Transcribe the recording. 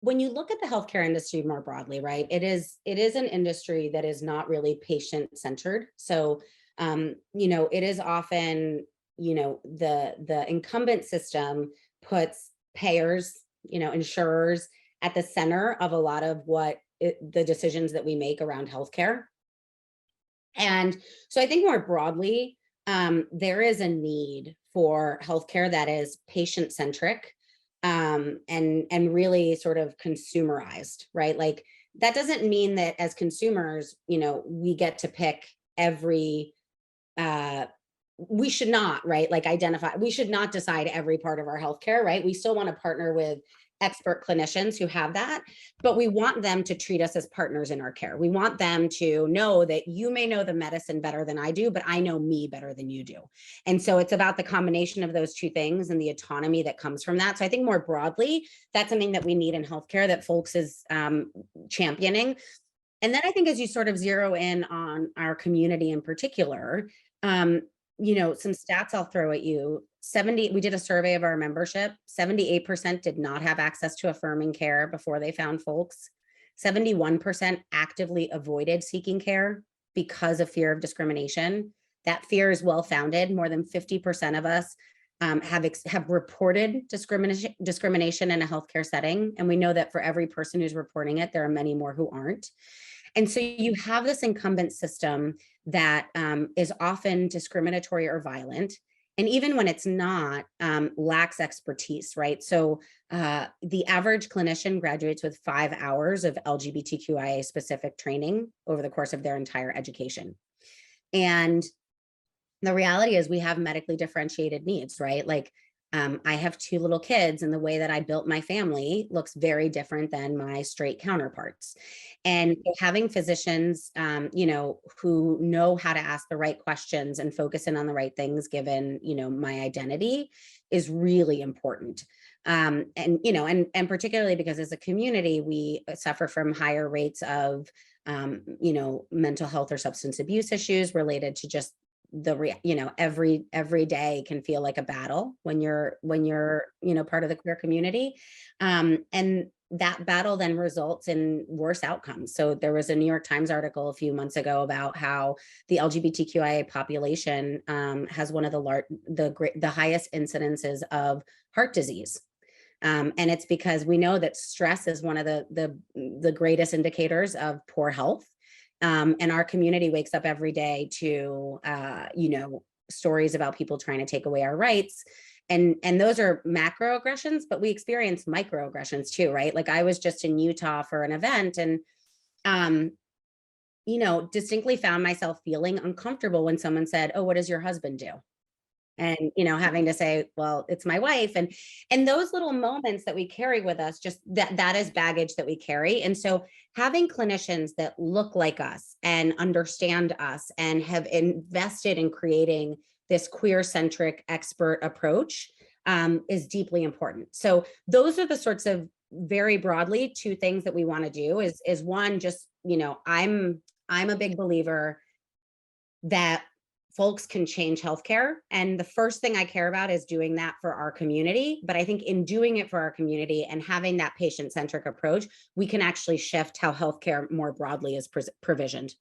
when you look at the healthcare industry more broadly, right, it is an industry that is not really patient centered. So, it is often, the incumbent system puts payers, insurers at the center of a lot of the decisions that we make around healthcare. And so I think more broadly, there is a need for healthcare that is patient centric, and really sort of consumerized, right? Like that doesn't mean that as consumers, we get to pick every. Uh, we should not, right? Like identify. We should not decide every part of our healthcare, right? We still want to partner with expert clinicians who have that, but we want them to treat us as partners in our care. We want them to know that you may know the medicine better than I do, but I know me better than you do. And so it's about the combination of those two things and the autonomy that comes from that. So I think more broadly, that's something that we need in healthcare that Folx is championing. And then I think as you sort of zero in on our community in particular, some stats I'll throw at you. We did a survey of our membership. 78% did not have access to affirming care before they found Folx. 71% actively avoided seeking care because of fear of discrimination. That fear is well-founded. More than 50% of us have reported discrimination in a healthcare setting. And we know that for every person who's reporting it, there are many more who aren't. And so you have this incumbent system that is often discriminatory or violent. And even when it's not, lacks expertise, right? So the average clinician graduates with 5 hours of LGBTQIA specific training over the course of their entire education. And the reality is we have medically differentiated needs, right? Like I have 2 little kids, and the way that I built my family looks very different than my straight counterparts. And having physicians, who know how to ask the right questions and focus in on the right things, given, my identity, is really important. And particularly because as a community, we suffer from higher rates of, mental health or substance abuse issues related to just every day can feel like a battle when you're part of the queer community, and that battle then results in worse outcomes. So there was a New York Times article a few months ago about how the LGBTQIA population has one of the highest incidences of heart disease. And it's because we know that stress is one of the greatest indicators of poor health. And our community wakes up every day to, stories about people trying to take away our rights. And those are macroaggressions, but we experience microaggressions too, right? Like I was just in Utah for an event and, distinctly found myself feeling uncomfortable when someone said, "Oh, what does your husband do?" And having to say, well, it's my wife. And those little moments that we carry with us, just that is baggage that we carry. And so having clinicians that look like us and understand us and have invested in creating this queer centric expert approach is deeply important. So those are the sorts of, very broadly, 2 things that we want to do is one, just, I'm a big believer that Folx can change healthcare. And the first thing I care about is doing that for our community. But I think in doing it for our community and having that patient-centric approach, we can actually shift how healthcare more broadly is provisioned.